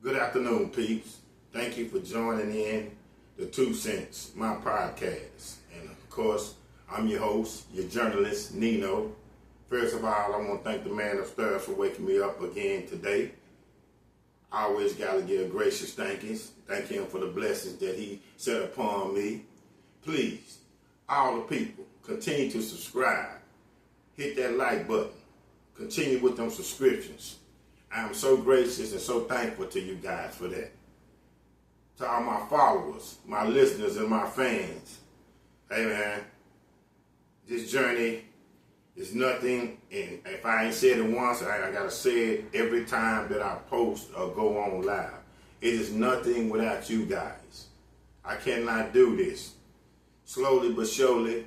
Good afternoon, peeps. Thank you for joining in the 2 Cents, my podcast. And of course, I'm your host, your journalist, Nino. First of all, I want to thank the man upstairs for waking me up again today. I always got to give gracious thank yous. Thank him for the blessings that he set upon me. Please, all the people, continue to subscribe. Hit that like button. Continue with them subscriptions. I'm so gracious and so thankful to you guys for that. To all my followers, my listeners, and my fans. Hey man, this journey is nothing, and if I ain't said it once, I gotta say it every time that I post or go on live. It is nothing without you guys. I cannot do this. Slowly but surely,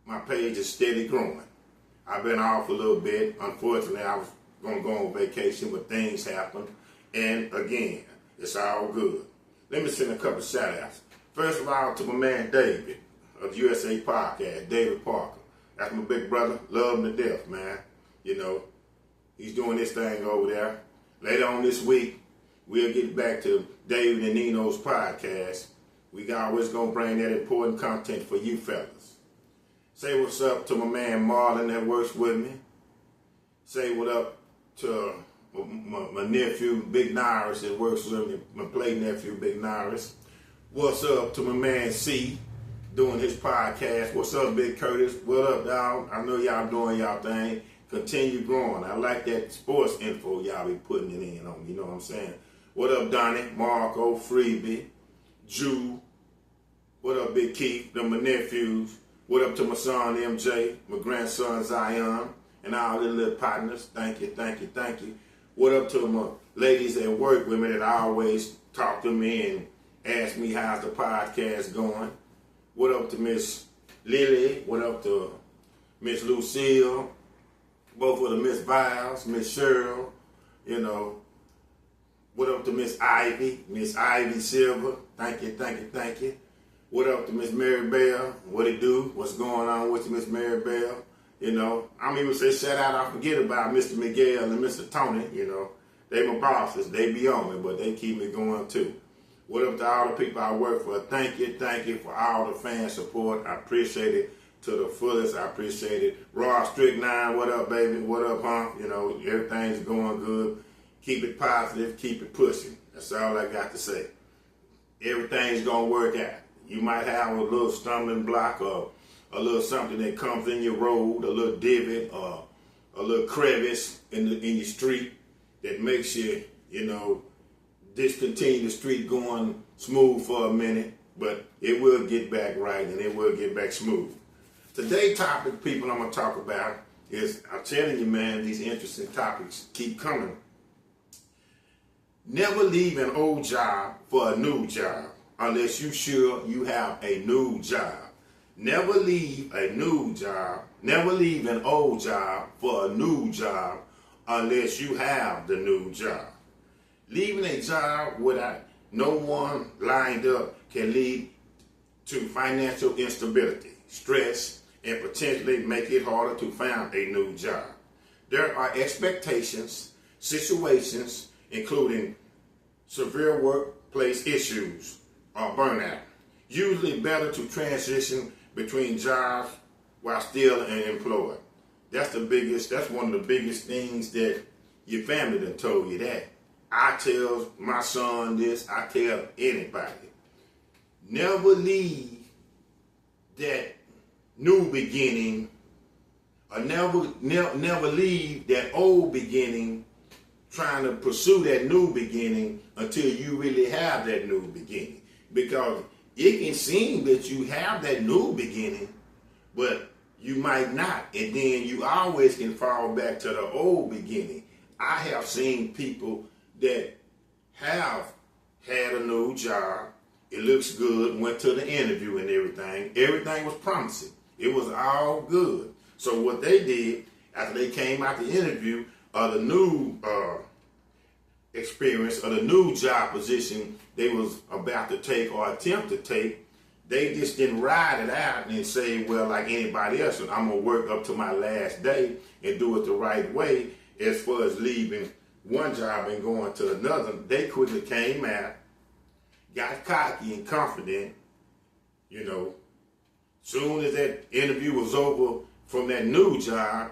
my page is steady growing. I've been off a little bit. Unfortunately, I was going to go on vacation, but things happened. And again, it's all good. Let me send a couple shout outs. First of all, to my man David of the USA Podcast, David Parker. That's my big brother. Love him to death, man. You know, he's doing this thing over there. Later on this week, we'll get back to David and Nino's podcast. We always going to bring that important content for you fellas. Say what's up to my man Marlon that works with me. Say what up to my nephew, Big Norris, that works with me, my play nephew, Big Norris. What's up to my man C, doing his podcast. What's up, Big Curtis? What up, dog? I know y'all doing y'all thing. Continue growing. I like that sports info y'all be putting it in on, you know what I'm saying? What up, Donnie, Marco, Freebie, Jew? What up, Big Keith? Them my nephews. What up to my son, MJ, my grandson, Zion, and all the little partners. Thank you, thank you, thank you. What up to my ladies that work with me that always talk to me and ask me how's the podcast going. What up to Miss Lily? What up to Miss Lucille? Both of the Miss Viles, Miss Cheryl, you know. What up to Miss Ivy Silver? Thank you, thank you, thank you. What up to Miss Mary Bell? What it do? What's going on with you, Miss Mary Bell? You know, I'm even say shout out, I forget about Mr. Miguel and Mr. Tony, you know. They my bosses, they be on me, but they keep me going too. What up to all the people I work for? Thank you for all the fan support. I appreciate it to the fullest. I appreciate it. Ross Strickline, what up, baby? What up, huh? You know, everything's going good. Keep it positive, keep it pushing. That's all I got to say. Everything's gonna work out. You might have a little stumbling block or a little something that comes in your road, a little divot or a little crevice in your street that makes you, you know, discontinue the street going smooth for a minute, but it will get back right and it will get back smooth. Today's topic, people, I'm going to talk about is, I'm telling you, man, these interesting topics keep coming. Never leave an old job for a new job unless you're sure you have a new job. Never leave a new job, never leave an old job for a new job unless you have the new job. Leaving a job without no one lined up can lead to financial instability, stress, and potentially make it harder to find a new job. There are expectations, situations, including severe workplace issues or burnout. Usually better to transition between jobs while still employed. That's one of the biggest things that your family done told you that. I tell my son this, I tell anybody. Never leave that new beginning, or never leave that old beginning trying to pursue that new beginning until you really have that new beginning. Because it can seem that you have that new beginning, but you might not. And then you always can fall back to the old beginning. I have seen people that have had a new job. It looks good, went to the interview and everything. Everything was promising. It was all good. So what they did, after they came out the interview, the new experience or the new job position they was about to take or attempt to take, they just didn't ride it out and say, well, like anybody else, I'm going to work up to my last day and do it the right way as far as leaving one job and going to another, they quickly came out, got cocky and confident, you know. Soon as that interview was over from that new job,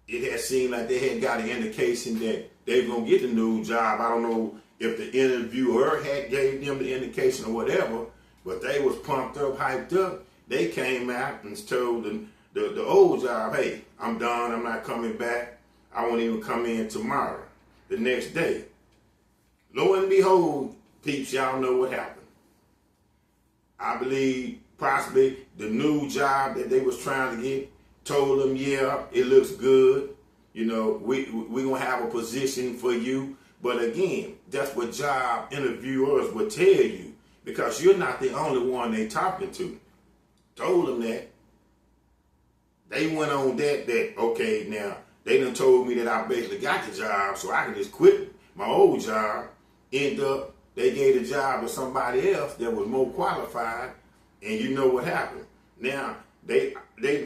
it had seemed like they had got an indication that they were going to get the new job. I don't know if the interviewer had gave them the indication or whatever, but they was pumped up, hyped up. They came out and told the old job, hey, I'm done, I'm not coming back. I won't even come in tomorrow, the next day. Lo and behold, peeps, y'all know what happened. I believe possibly the new job that they was trying to get told them, yeah, it looks good. You know, we gonna have a position for you. But again, that's what job interviewers will tell you, because you're not the only one they talking to. Told them that. They went on that okay, now they done told me that I basically got the job, so I can just quit my old job. End up, they gave the job to somebody else that was more qualified, and you know what happened. Now, they did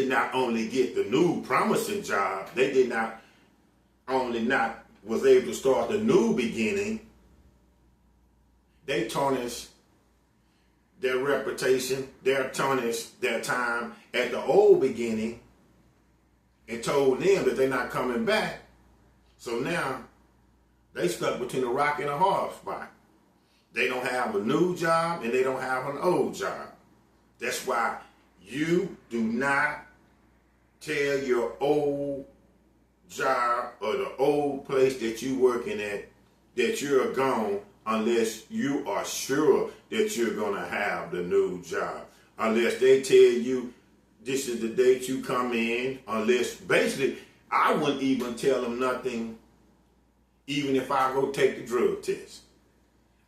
not only get the new promising job, they did not only was able to start the new beginning, they tarnished their reputation, they tarnished their time at the old beginning and told them that they're not coming back. So now they stuck between a rock and a hard spot. They don't have a new job and they don't have an old job. That's why you do not tell your old job or the old place that you working at that you're gone unless you are sure that you're going to have the new job. Unless they tell you this is the date you come in, unless basically I wouldn't even tell them nothing even if I go take the drug test.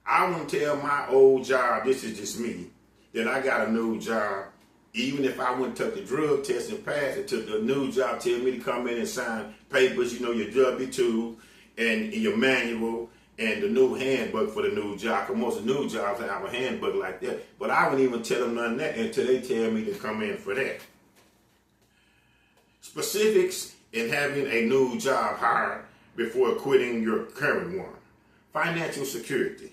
I wouldn't tell my old job, this is just me, that I got a new job. Even if I went and took the drug test and passed it, took the new job, tell me to come in and sign papers, you know, your W-2 and your manual and the new handbook for the new job. Because most of the new jobs have a handbook like that. But I wouldn't even tell them none of that until they tell me to come in for that. Specifics in having a new job hired before quitting your current one. Financial security.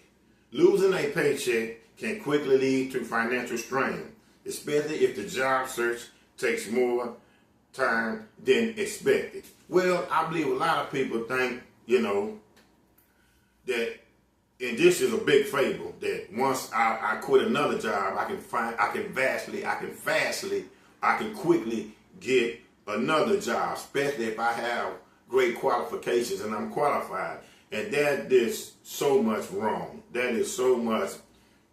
Losing a paycheck can quickly lead to financial strain, especially if the job search takes more time than expected. Well, I believe a lot of people think, you know, that, and this is a big fable, that once I quit another job, I can quickly get another job, especially if I have great qualifications and I'm qualified. And that is so much wrong. That is so much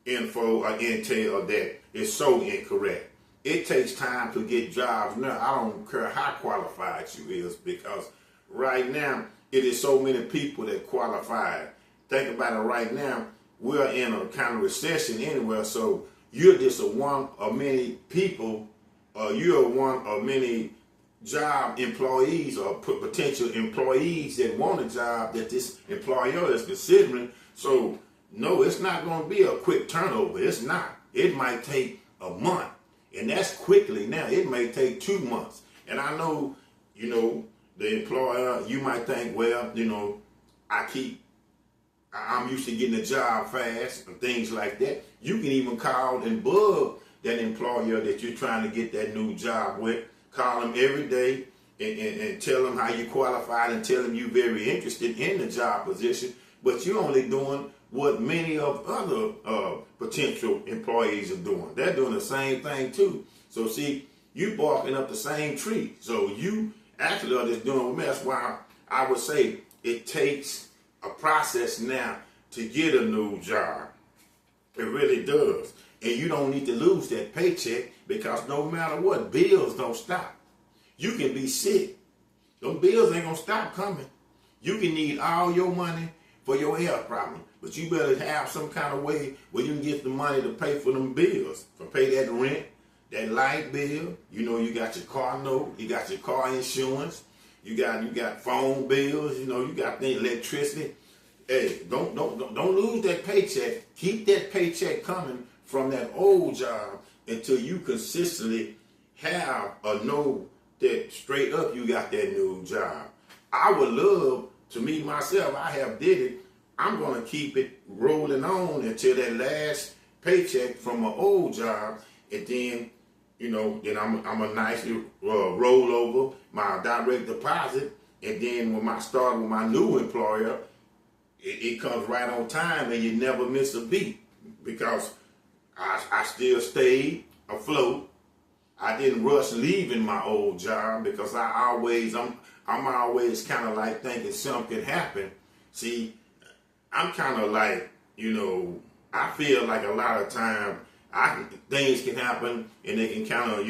info or intel that is so incorrect. It takes time to get jobs now. I don't care how qualified you is, because right now it is so many people that qualify. Think about it right now. We're in a kind of recession anywhere, so you're just one of many people, you're one of many job employees or potential employees that want a job that this employer is considering. So no, it's not going to be a quick turnover. It's not. It might take a month, and that's quickly now. It may take 2 months. And I know, you know, the employer, you might think, well, you know, I'm used to getting a job fast and things like that. You can even call and bug that employer that you're trying to get that new job with. Call them every day and tell them how you qualified and tell them you're very interested in the job position, but you're only doing what many of other potential employees are doing. They're doing the same thing too. So see, you barking up the same tree. So you actually are just doing a mess. Why I would say it takes a process now to get a new job. It really does. And you don't need to lose that paycheck, because no matter what, bills don't stop. You can be sick. Those bills ain't going to stop coming. You can need all your money for your health problem, but you better have some kind of way where you can get the money to pay for them bills, to pay that rent, that light bill. You know, you got your car note, you got your car insurance, you got phone bills, you know, you got the electricity. Hey, don't lose that paycheck. Keep that paycheck coming from that old job until you consistently have a know that straight up you got that new job. I would love to me, myself, I have did it. I'm going to keep it rolling on until that last paycheck from my old job. And then, then I'm a nicely roll over my direct deposit. And then when I start with my new employer, it comes right on time and you never miss a beat because I still stayed afloat. I didn't rush leaving my old job because I'm always kind of like thinking something can happen. See, I'm kind of like, I feel like a lot of time things can happen and they can kind of,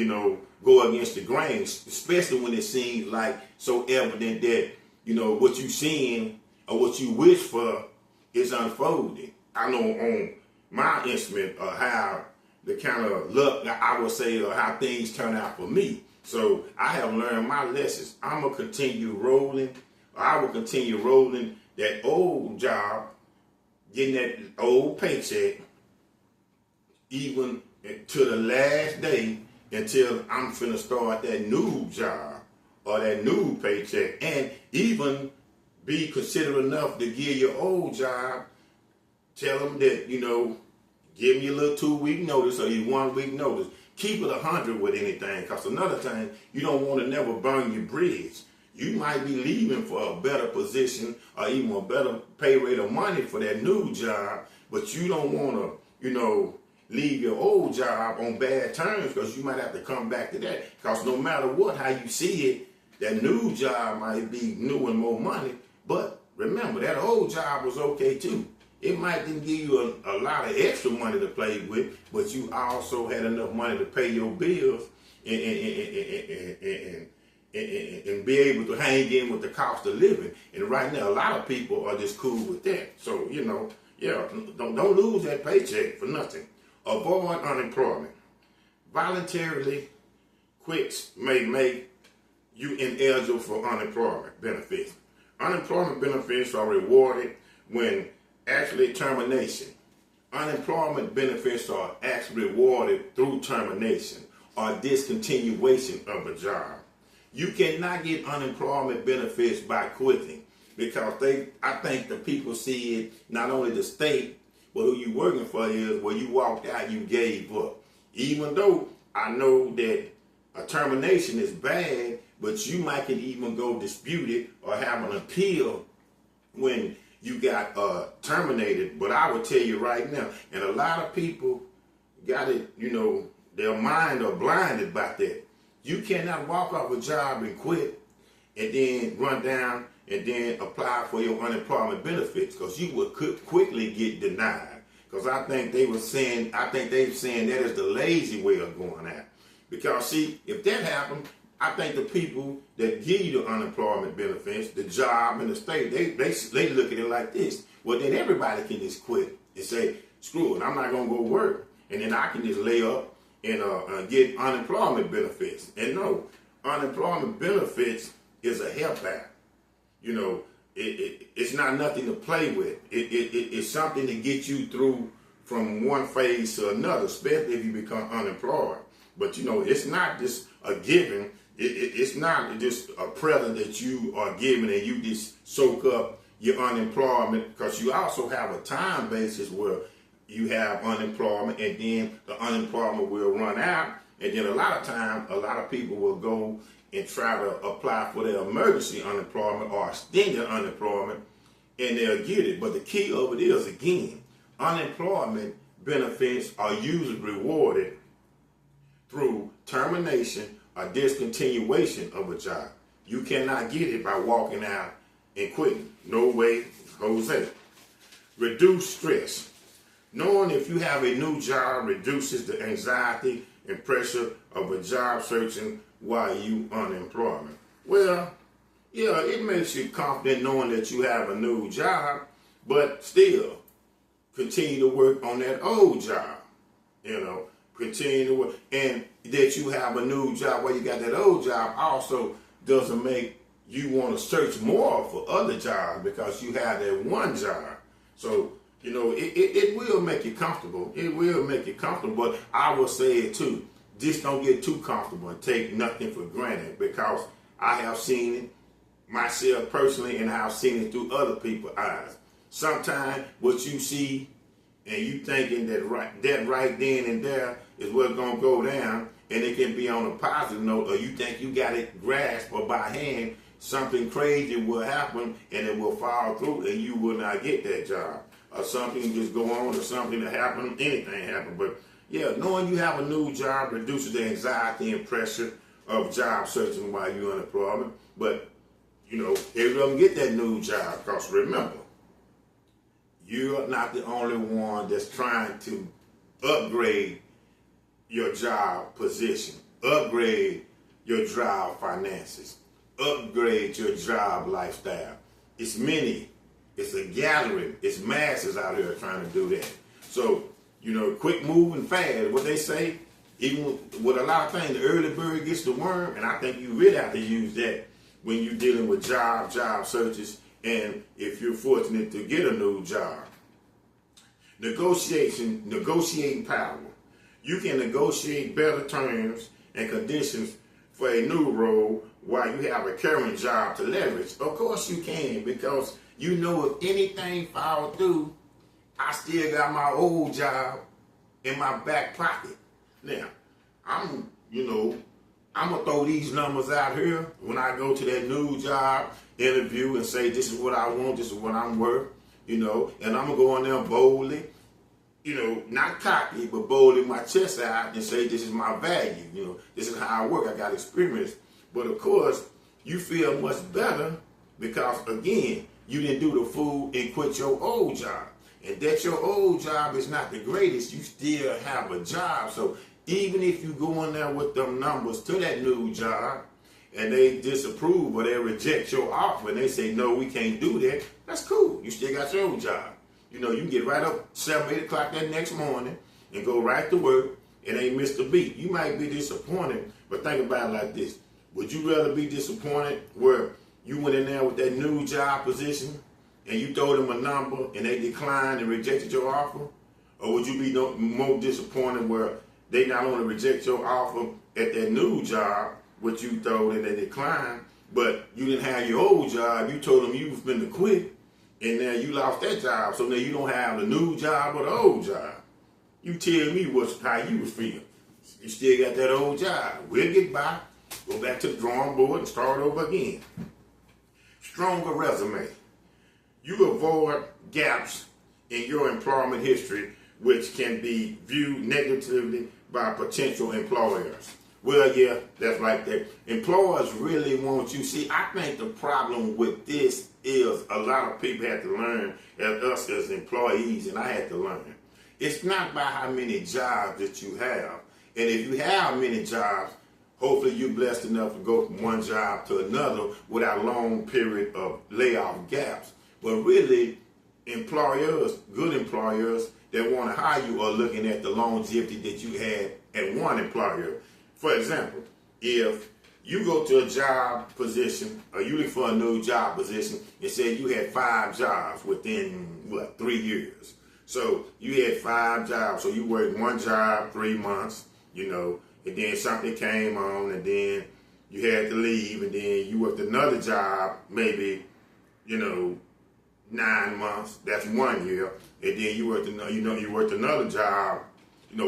go against the grain, especially when it seems like so evident that, what you seeing or what you wish for is unfolding. I know on my instrument how the kind of luck, I would say, or how things turn out for me. So I have learned my lessons. I will continue rolling that old job, getting that old paycheck, even to the last day until I'm finna start that new job or that new paycheck, and even be considerate enough to give your old job, tell them that, give me a little 2-week notice or your 1-week notice. Keep it 100 with anything, because another time, you don't want to never burn your bridge. You might be leaving for a better position or even a better pay rate of money for that new job, but you don't want to, leave your old job on bad terms because you might have to come back to that. Because no matter what, how you see it, that new job might be new and more money, but remember, that old job was okay too. It might didn't give you a lot of extra money to play with, but you also had enough money to pay your bills and be able to hang in with the cost of living. And right now, a lot of people are just cool with that. So, don't lose that paycheck for nothing. Avoid unemployment. Voluntarily quits may make you ineligible for unemployment benefits. Unemployment benefits are rewarded when actually termination. Unemployment benefits are actually rewarded through termination or discontinuation of a job. You cannot get unemployment benefits by quitting because I think the people see it, not only the state, but who you working for is where you walked out, you gave up. Even though I know that a termination is bad, but you might can even go dispute it or have an appeal when you got terminated. But I will tell you right now, and a lot of people got it, their mind are blinded by that. You cannot walk off a job and quit and then run down and then apply for your unemployment benefits because you would quickly get denied. Because I think they're saying that is the lazy way of going out. Because see, if that happened, I think the people that give you the unemployment benefits, the job and the state, they look at it like this. Well, then everybody can just quit and say, screw it, I'm not going to go work. And then I can just lay up and get unemployment benefits. And no, unemployment benefits is a help act. It's not nothing to play with. It's something to get you through from one phase to another, especially if you become unemployed. But it's not just a given. It's not just a present that you are given and you just soak up your unemployment, because you also have a time basis where you have unemployment and then the unemployment will run out. And then a lot of times, a lot of people will go and try to apply for their emergency unemployment or extended unemployment, and they'll get it. But the key of it is, again, unemployment benefits are usually rewarded through termination or discontinuation of a job. You cannot get it by walking out and quitting. No way, Jose. Reduce stress. Knowing if you have a new job reduces the anxiety and pressure of a job searching while you unemployment. Well, yeah, it makes you confident knowing that you have a new job, but still continue to work on that old job. Continue to work, and that you have a new job while you got that old job also doesn't make you want to search more for other jobs because you have that one job. So, it will make you comfortable. It will make you comfortable, but I will say it too. Just don't get too comfortable and take nothing for granted, because I have seen it myself personally, and I've seen it through other people's eyes. Sometimes what you see and you thinking that right then and there is what's gonna go down, and it can be on a positive note, or you think you got it grasped or by hand, something crazy will happen and it will fall through and you will not get that job. Or something just go on, or something that happen, anything happen. But yeah, knowing you have a new job reduces the anxiety and pressure of job searching while you're unemployed. But everyone get that new job, because remember, you're not the only one that's trying to upgrade your job position, upgrade your job finances, upgrade your job lifestyle. It's many. It's a gathering. It's masses out here trying to do that. So, quick moving fast. What they say, even with a lot of things, the early bird gets the worm, and I think you really have to use that when you're dealing with job searches, and if you're fortunate to get a new job. Negotiating power. You can negotiate better terms and conditions for a new role while you have a current job to leverage. Of course you can, because if anything falls through, I still got my old job in my back pocket. Now, I'm gonna throw these numbers out here when I go to that new job interview and say, this is what I want, this is what I'm worth, and I'm gonna go in there boldly, not cocky, but boldly my chest out and say, this is my value, this is how I work, I got experience. But of course, you feel much better because, again, you didn't do the fool and quit your old job. And that your old job is not the greatest, you still have a job. So even if you go in there with them numbers to that new job and they disapprove or they reject your offer and they say, no, we can't do that, that's cool. You still got your old job. You can get right up 7, 8 o'clock that next morning and go right to work and ain't missed a beat. You might be disappointed, but think about it like this. Would you rather be disappointed where you went in there with that new job position and you told them a number and they declined and rejected your offer? Or would you be more disappointed where they not only reject your offer at that new job, which you told and they declined, but you didn't have your old job, you told them you was going to quit, and now you lost that job, so now you don't have the new job or the old job. You tell me how you was feeling. You still got that old job. We'll get by, go back to the drawing board and start over again. Stronger resume. You avoid gaps in your employment history, which can be viewed negatively by potential employers. Well, yeah, that's like that. Employers really want you. See, I think the problem with this is a lot of people have to learn, as us as employees, and I had to learn. It's not by how many jobs that you have. And if you have many jobs, hopefully you're blessed enough to go from one job to another without a long period of layoff gaps. But really, employers, good employers that want to hire you are looking at the longevity that you had at one employer. For example, if you go to a job position, or you look for a new job position, and say you had 5 jobs within, 3 years. So you had 5 jobs, so you worked one job 3 months, and then something came on, and then you had to leave, and then you worked another job, maybe, 9 months, that's 1 year, and then you worked another job,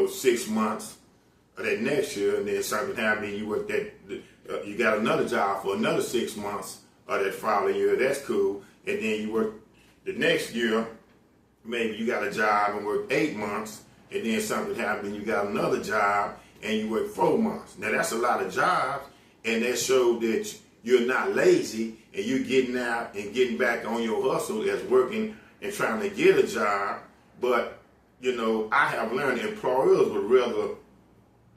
6 months of that next year, and then something happened, you worked you got another job for another 6 months of that following year, that's cool, and then you work the next year, maybe you got a job and worked 8 months, and then something happened, you got another job, and you work 4 months. Now that's a lot of jobs, and that showed that you're not lazy, and you're getting out and getting back on your hustle as working and trying to get a job. But, I have learned employers would rather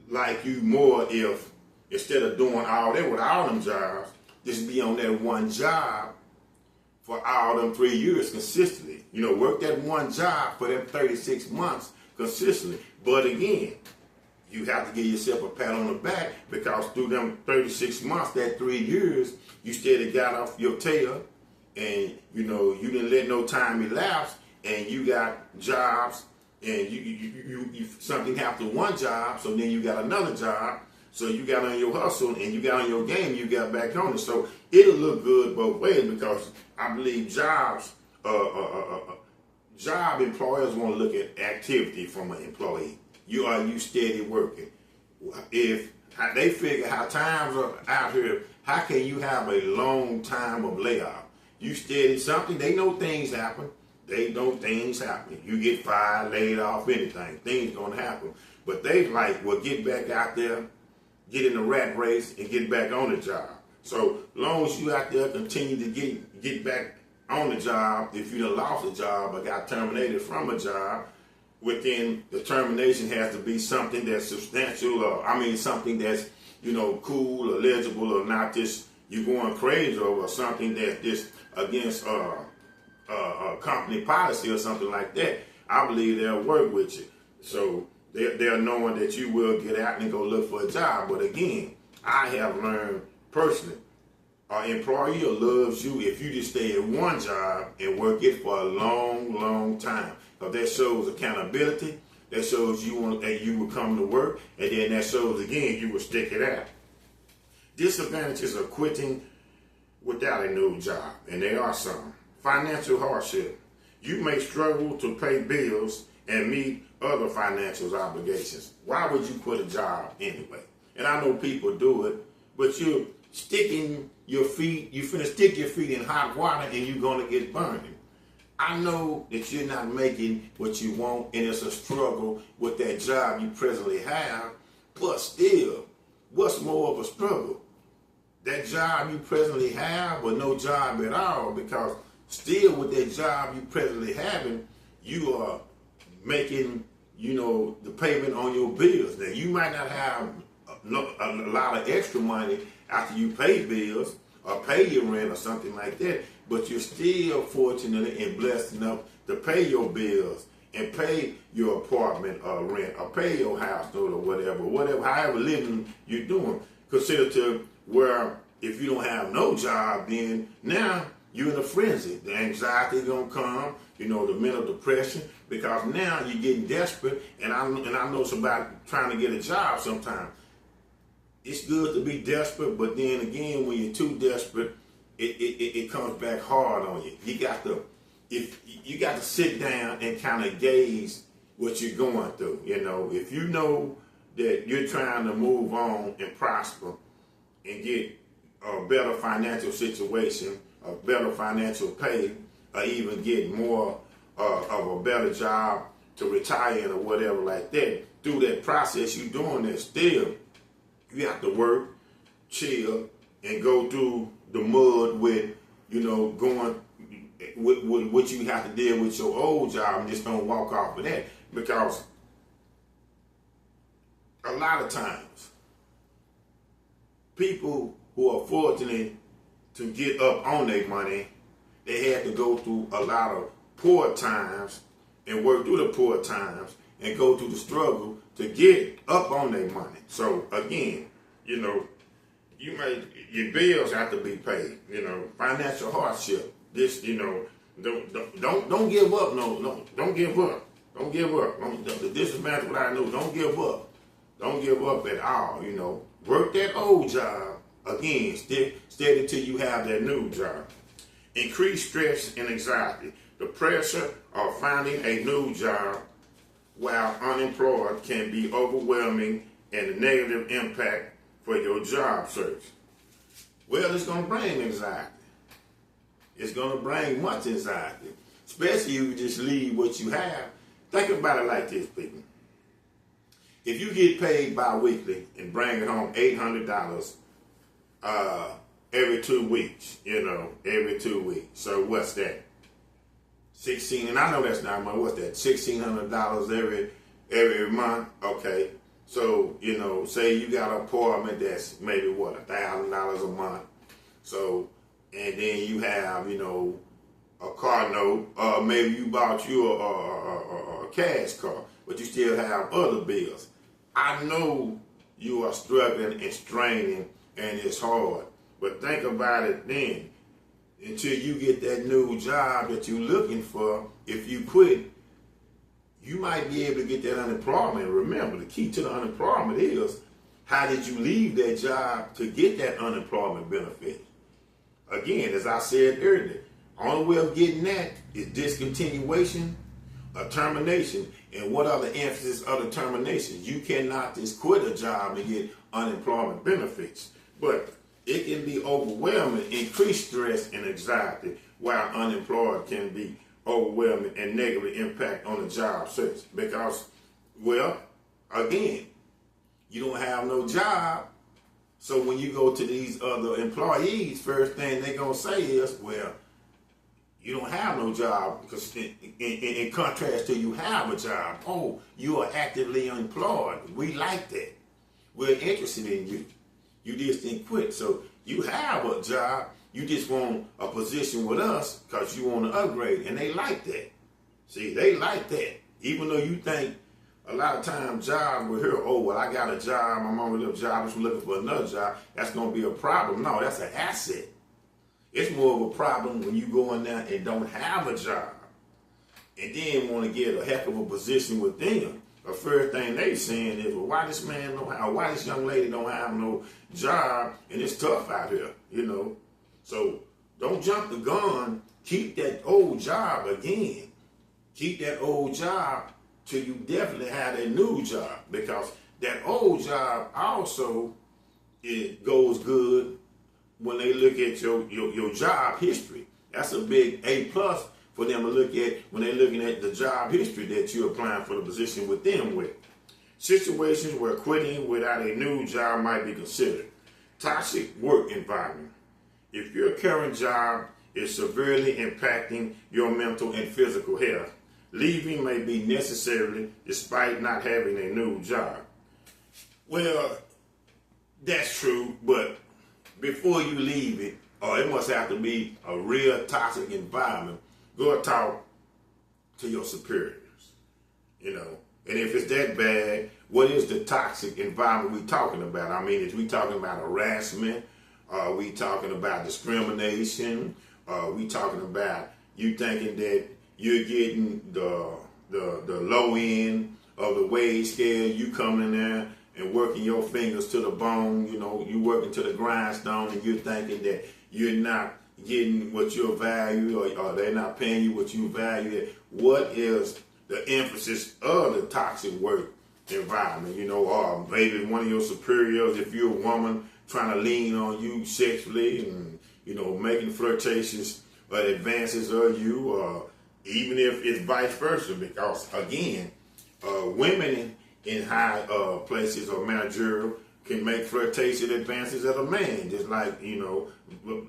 like you more if, instead of doing all that with all them jobs, just be on that one job for all them 3 years consistently. Work that one job for them 36 months consistently. But again, you have to give yourself a pat on the back, because through them 36 months, that 3 years, you still got off your tail, and you didn't let no time elapse, and you got jobs, and you something happened to one job, so then you got another job. So you got on your hustle and you got on your game, you got back on it. So it'll look good both ways because I believe job employers want to look at activity from an employee. Are you steady working? If they figure how times are out here, how can you have a long time of layoff? You steady something, they know things happen. They know things happen. You get fired, laid off, anything. Things gonna happen. But they like, well, get back out there, get in the rat race, and get back on the job. So long as you out there continue to get back on the job, if you done lost a job or got terminated from a job, within the termination has to be something that's substantial, or something that's, cool or legible, or not just you going crazy over something that's just against company policy or something like that. I believe they'll work with you. So they're knowing that you will get out and go look for a job. But again, I have learned personally, an employer loves you if you just stay at one job and work it for a long, long time. Because that shows accountability. That shows you will come to work, and then that shows again you will stick it out. Disadvantages of quitting without a new job, and there are some. Financial hardship. You may struggle to pay bills and meet other financial obligations. Why would you quit a job anyway? And I know people do it, but you're sticking your feet, you're finna stick your feet in hot water and you're gonna get burned. I know that you're not making what you want and it's a struggle with that job you presently have, but still, what's more of a struggle? That job you presently have or no job at all, because still with that job you presently having, you are making, the payment on your bills. Now you might not have a lot of extra money after you pay bills or pay your rent or something like that, but you're still fortunate and blessed enough to pay your bills and pay your apartment rent or pay your house note or whatever, however living you're doing. Consider to where if you don't have no job, then now you're in a frenzy. The anxiety gonna come, the mental depression, because now you're getting desperate. And I know somebody trying to get a job sometimes. It's good to be desperate, but then again, when you're too desperate, it comes back hard on you. You got to sit down and kind of gauge what you're going through. If you know that you're trying to move on and prosper and get a better financial situation, a better financial pay, or even get more of a better job to retire in or whatever like that, through that process you're doing that still, you have to work, chill, and go through the mud with, going with what you have to deal with your old job, and just don't walk off of that. Because a lot of times, people who are fortunate to get up on their money, they had to go through a lot of poor times and work through the poor times and go through the struggle to get up on their money. So again, your bills have to be paid. Financial hardship. This, don't give up. No, don't give up. Don't give up. This is what I know. Don't give up. Don't give up at all. Work that old job again. Steady till you have that new job. Increased stress and anxiety. The pressure of finding a new job while unemployed can be overwhelming, and the negative impact for your job search. Well, it's going to bring anxiety. It's going to bring much anxiety, especially if you just leave what you have. Think about it like this, people. If you get paid bi-weekly and bring it home $800 every 2 weeks, every 2 weeks. So what's that? And I know that's not much. What's that? $1,600 every month. Okay. So, say you got an apartment that's maybe $1,000 a month. So, and then you have, a car note, or maybe you bought you a cash car, but you still have other bills. I know you are struggling and straining and it's hard, but think about it then. Until you get that new job that you're looking for, if you quit, you might be able to get that unemployment. Remember, the key to the unemployment is how did you leave that job to get that unemployment benefit? Again, as I said earlier, only way of getting that is discontinuation or termination. And what are the emphasis of the termination? You cannot just quit a job and get unemployment benefits. But it can be overwhelming, increase stress and anxiety, while unemployed can be overwhelming and negatively impact on the job search. Because, well, again, you don't have no job. So when you go to these other employees, first thing they're going to say is, well, you don't have no job, because in contrast to you have a job. Oh, you are actively employed. We like that. We're interested in you. You just didn't quit. So you have a job. You just want a position with us because you want to upgrade. And they like that. See, they like that. Even though you think a lot of times jobs will hear, oh, well, I got a job. I'm on a job. I'm looking for another job. That's going to be a problem. No, that's an asset. It's more of a problem when you go in there and don't have a job and then want to get a heck of a position with them. The first thing they saying is, well, why this man don't have, why this young lady don't have no job, and it's tough out here, you know. So don't jump the gun. Keep that old job again. Keep that old job till you definitely have a new job, because that old job also, it goes good when they look at your job history. That's a big A plus for them to look at when they're looking at the job history that you're applying for the position with them with. Situations where quitting without a new job might be considered. Toxic work environment. If your current job is severely impacting your mental and physical health, leaving may be necessary despite not having a new job. Well, that's true, but before you leave it, it must have to be a real toxic environment. Go and talk to your superiors, you know. And if it's that bad, what is the toxic environment we talking about? I mean, is we talking about harassment? Are we talking about discrimination? Are we talking about you thinking that you're getting the low end of the wage scale? You coming in there and working your fingers to the bone, you know, you working to the grindstone, and you're thinking that you're not getting what you value, or they're not paying you what you value. What is the emphasis of the toxic work environment? You know, or maybe one of your superiors, if you're a woman, trying to lean on you sexually and, you know, making flirtatious advances of you, or even if it's vice versa, because again, women in high places or managerial can make flirtatious advances at a man, just like, you know,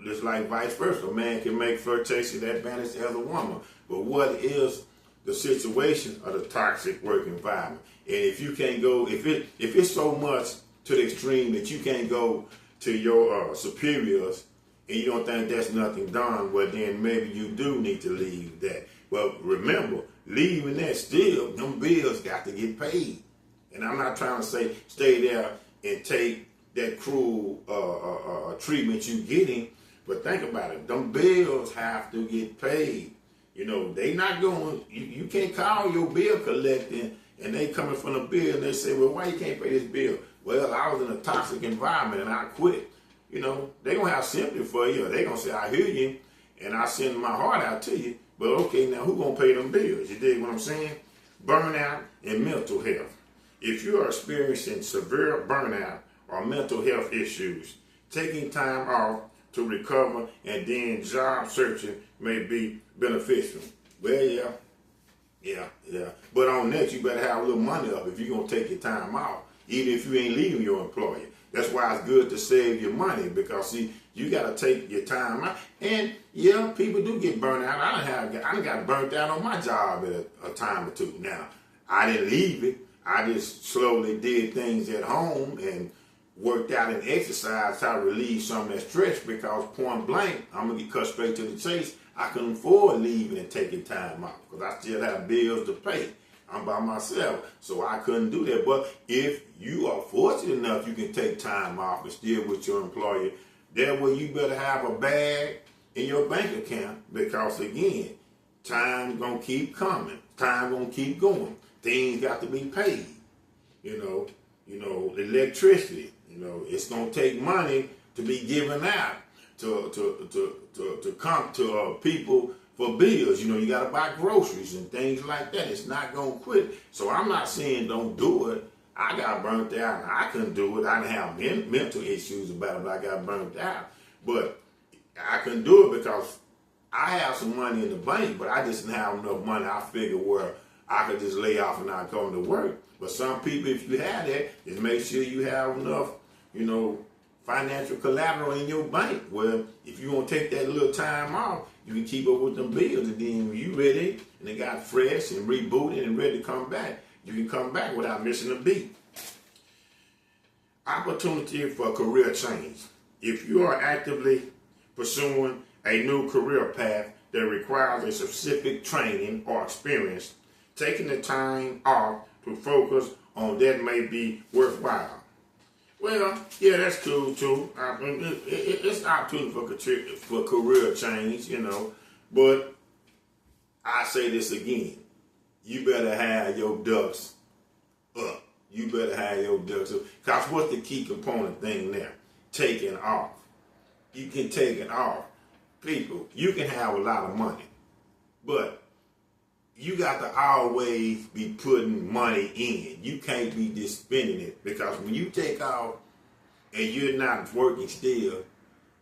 just like vice versa. A man can make flirtatious advances as a woman. But what is the situation of the toxic work environment? And if you can't go, if it's so much to the extreme that you can't go to your superiors and you don't think that's nothing done, well, then maybe you do need to leave that. Well, remember, leaving that still, them bills got to get paid. And I'm not trying to say stay there and take that cruel treatment you getting, but think about it. Them bills have to get paid. You know, they not going, you can't call your bill collecting and they coming from the bill and they say, well, why you can't pay this bill? Well, I was in a toxic environment and I quit. You know, they going to have sympathy for you. They going to say, I hear you and I send my heart out to you. But okay, now who going to pay them bills? You dig what I'm saying? Burnout and mental health. If you are experiencing severe burnout or mental health issues, taking time off to recover and then job searching may be beneficial. Well, yeah. But on that, you better have a little money up if you're going to take your time off, even if you ain't leaving your employer. That's why it's good to save your money, because, see, you got to take your time out. And, yeah, people do get burnt out. I done got burnt out on my job at a time or two. Now, I didn't leave it. I just slowly did things at home and worked out and exercised how to relieve some of that stress, because point blank, I'm going to get cut straight to the chase. I couldn't afford leaving and taking time off because I still have bills to pay. I'm by myself, so I couldn't do that. But if you are fortunate enough, you can take time off and still with your employer. That way you better have a bag in your bank account, because, again, time going to keep coming. Time going to keep going. Things got to be paid. You know, electricity. It's gonna take money to be given out to come to people for bills. You gotta buy groceries and things like that. It's not gonna quit. So I'm not saying don't do it. I got burnt out and I couldn't do it. I didn't have mental issues about it, but I got burnt out. But I couldn't do it because I have some money in the bank, but I just didn't have enough money. I figured where I could just lay off and not come to work. But some people, if you have that, just make sure you have enough, financial collateral in your bank. Well, if you want to take that little time off, you can keep up with them bills. And then when you ready and they got fresh and rebooted and ready to come back, you can come back without missing a beat. Opportunity for career change. If you are actively pursuing a new career path that requires a specific training or experience, taking the time off to focus on that may be worthwhile. Well, yeah, that's cool too. It's an opportunity for career change, But I say this again: you better have your ducks up. You better have your ducks up. Because what's the key component thing there? Taking off. You can take it off. People, you can have a lot of money, but you got to always be putting money in. You can't be just spending it, because when you take off and you're not working still,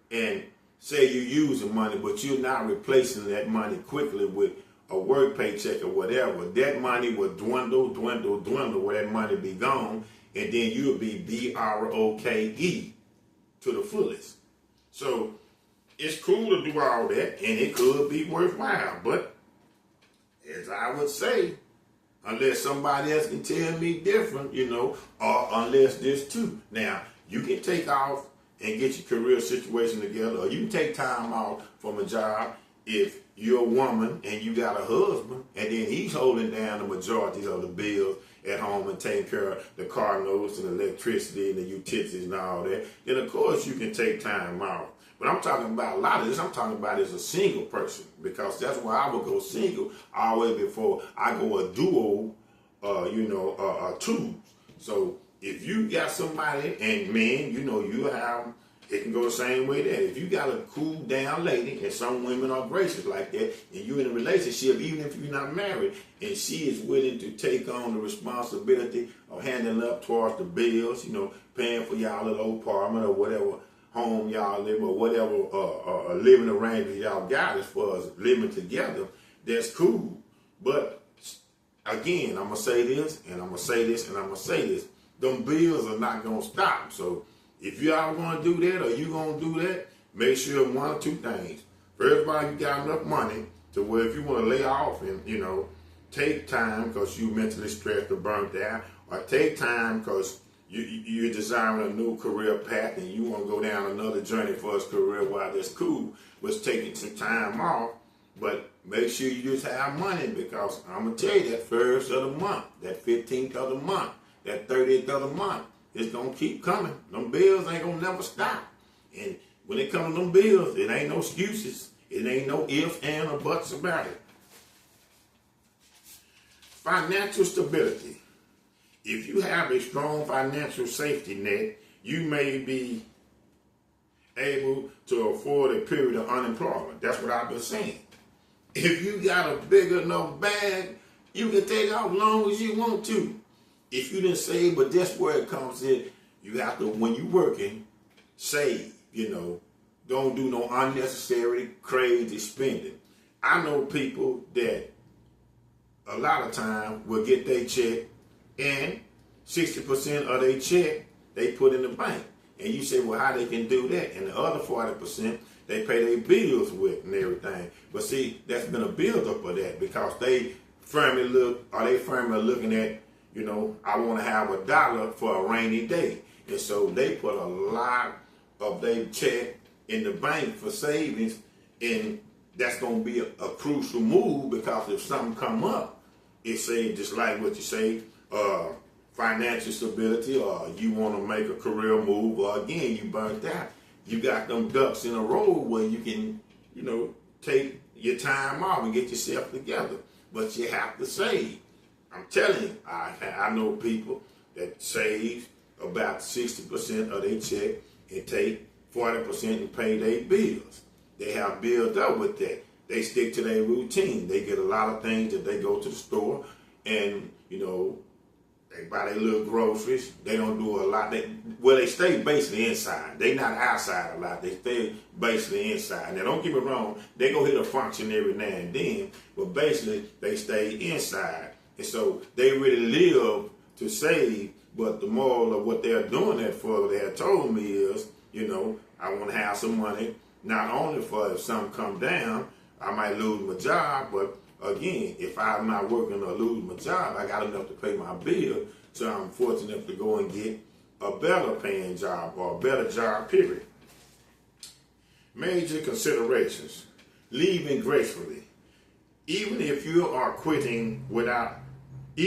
and say you're using money, but you're not replacing that money quickly with a work paycheck or whatever, that money will dwindle, where that money be gone, and then you'll be broke to the fullest. So it's cool to do all that, and it could be worthwhile, but as I would say, unless somebody else can tell me different, or unless this too. Now, you can take off and get your career situation together, or you can take time off from a job if you're a woman and you got a husband, and then he's holding down the majority of the bills at home and taking care of the car notes and the electricity and the utilities and all that. Then, of course, you can take time off. But I'm talking about a lot of this. I'm talking about as a single person, because that's why I would go single always before I go a duo, twos. So if you got somebody, and men, you have, it can go the same way there. If you got a cool down lady, and some women are gracious like that, and you're in a relationship, even if you're not married, and she is willing to take on the responsibility of handing up towards the bills, paying for y'all little apartment or whatever home y'all live, or whatever living arrangement y'all got as far as living together, that's cool. But again, I'm going to say this, and I'm going to say this, and I'm going to say this. Them bills are not going to stop. So if y'all going to do that, or you going to do that, make sure one or two things. First of all, you got enough money to where if you want to lay off and, take time because you mentally stressed or burnt out, or take time because you're desiring a new career path and you want to go down another journey for his career, while that's cool, was taking some time off. But make sure you just have money, because I'm going to tell you that first of the month, that 15th of the month, that 30th of the month, it's going to keep coming. Them bills ain't going to never stop. And when it comes to them bills, it ain't no excuses. It ain't no ifs, and, or buts about it. Financial stability. If you have a strong financial safety net, you may be able to afford a period of unemployment. That's what I've been saying. If you got a big enough bag, you can take out as long as you want to. If you didn't save, but that's where it comes in. You have to, when you're working, save, Don't do no unnecessary, crazy spending. I know people that a lot of time will get their check, and 60% of their check they put in the bank. And you say, well, how they can do that? And the other 40%, they pay their bills with and everything. But see, that's been a buildup of that, because they firmly looking at, I want to have $1 for a rainy day. And so they put a lot of their check in the bank for savings, and that's going to be a crucial move, because if something come up, it's say just like what you say, financial stability, or you want to make a career move, or again, you burnt out. You got them ducks in a row where you can, take your time off and get yourself together. But you have to save. I'm telling you, I know people that save about 60% of their check and take 40% and pay their bills. They have built up with that. They stick to their routine. They get a lot of things that they go to the store and, they buy their little groceries. They don't do a lot. They stay basically inside. They not outside a lot. They stay basically inside. Now, don't get me wrong. They go hit a function every now and then, but basically they stay inside. And so they really live to save, but the moral of what they're doing that for, they have told me is, I want to have some money, not only for if something come down, I might lose my job, but again, if I'm not working or lose my job, I got enough to pay my bill, so I'm fortunate enough to go and get a better paying job or a better job, period. Major considerations. Leaving gracefully. Even if you are quitting without a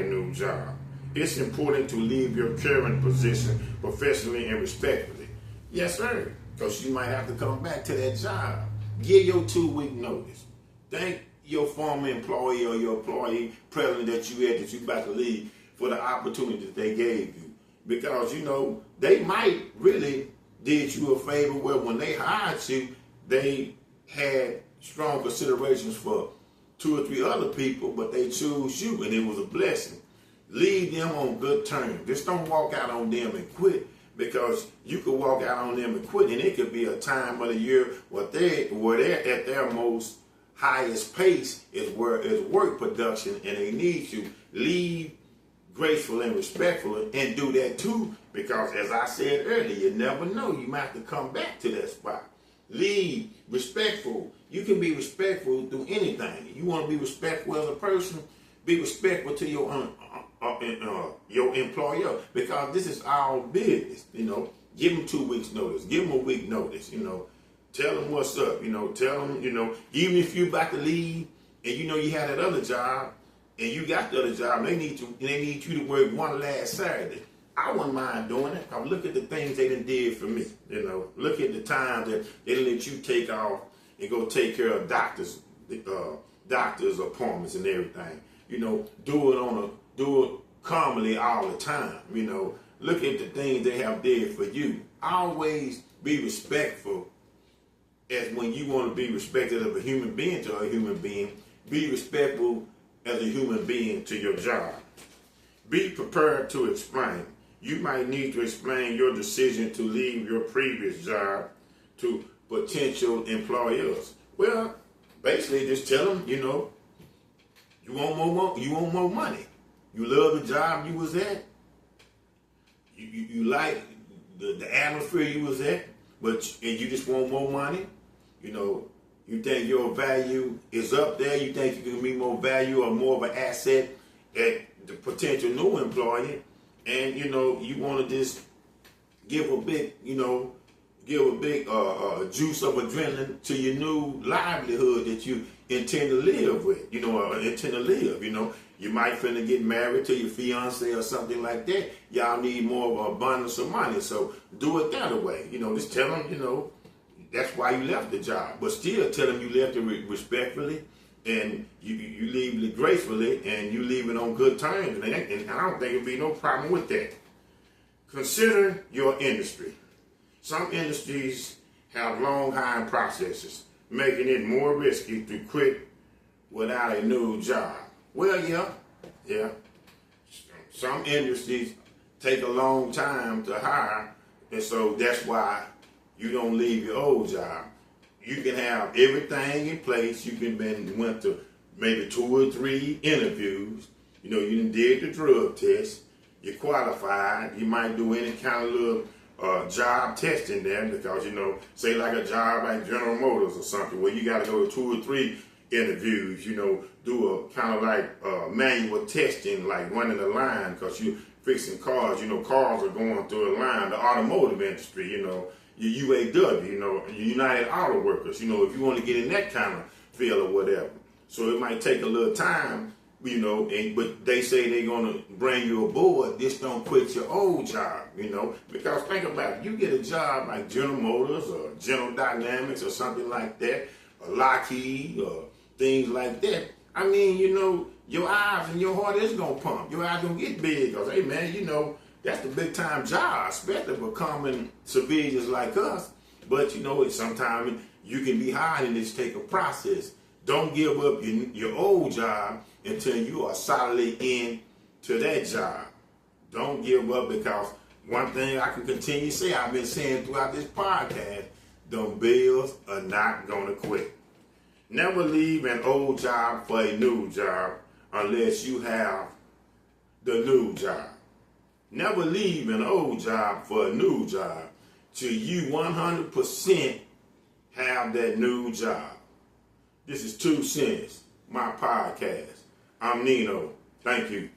new job, it's important to leave your current position professionally and respectfully. Yes, sir, because you might have to come back to that job. Give your 2-week notice. Thank your former employee or your employee president that you had that you about to leave for the opportunity that they gave you. Because, they might really did you a favor where when they hired you, they had strong considerations for 2 or 3 other people, but they chose you and it was a blessing. Leave them on good terms. Just don't walk out on them and quit, because you could walk out on them and quit and it could be a time of the year where they're at their most highest pace is work production, and they need to leave graceful and respectful and do that too, because as I said earlier, you never know, you might have to come back to that spot. Leave respectful. You can be respectful through anything. You want to be respectful as a person, be respectful to your employer, because this is our business. Give them 2 weeks notice, give them a week notice. Tell them what's up, tell them, even if you about to leave and you had that other job and you got the other job, they need you to work one last Saturday. I wouldn't mind doing it. Because look at the things they done did for me. Look at the time that they done let you take off and go take care of doctors' appointments and everything. Do it calmly all the time. Look at the things they have did for you. Always be respectful. As when you want to be respected of a human being to a human being, be respectful as a human being to your job. Be prepared to explain. You might need to explain your decision to leave your previous job to potential employers. Well, basically just tell them, you want more money. You love the job you was at. You like the atmosphere you was at, and you just want more money. You think your value is up there. You think you can be more value or more of an asset at the potential new employee, and you want to just give a big juice of adrenaline to your new livelihood that you intend to live with. You might finna get married to your fiance or something like that. Y'all need more of an abundance of money, so do it that way. Just tell them, that's why you left the job, but still tell them you left it respectfully, and you leave it gracefully, and you leave it on good terms, and I don't think it'd be no problem with that. Consider your industry. Some industries have long hiring processes, making it more risky to quit without a new job. Well, yeah. Some industries take a long time to hire, and so that's why you don't leave your old job. You can have everything in place. You can went to maybe 2 or 3 interviews. You done did the drug test. You're qualified. You might do any kind of little job testing there, because say like a job like General Motors or something, where you got to go to 2 or 3 interviews. Do a kind of like manual testing, like running a line, because you're fixing cars. Cars are going through a line. The automotive industry, your UAW, United Auto Workers, if you want to get in that kind of field or whatever. So it might take a little time, but they say they're going to bring you aboard. Just don't quit your old job, because think about it. You get a job like General Motors or General Dynamics or something like that, or Lockheed or things like that. I mean, your eyes and your heart is going to pump. Your eyes going to get big because, hey, man, that's the big time job, especially for common civilians like us. But, sometimes you can be hard and it's take a process. Don't give up your old job until you are solidly into that job. Don't give up, because one thing I can continue to say, I've been saying throughout this podcast, them bills are not going to quit. Never leave an old job for a new job unless you have the new job. Never leave an old job for a new job till you 100% have that new job. This is 2 Cents, my podcast. I'm Nino. Thank you.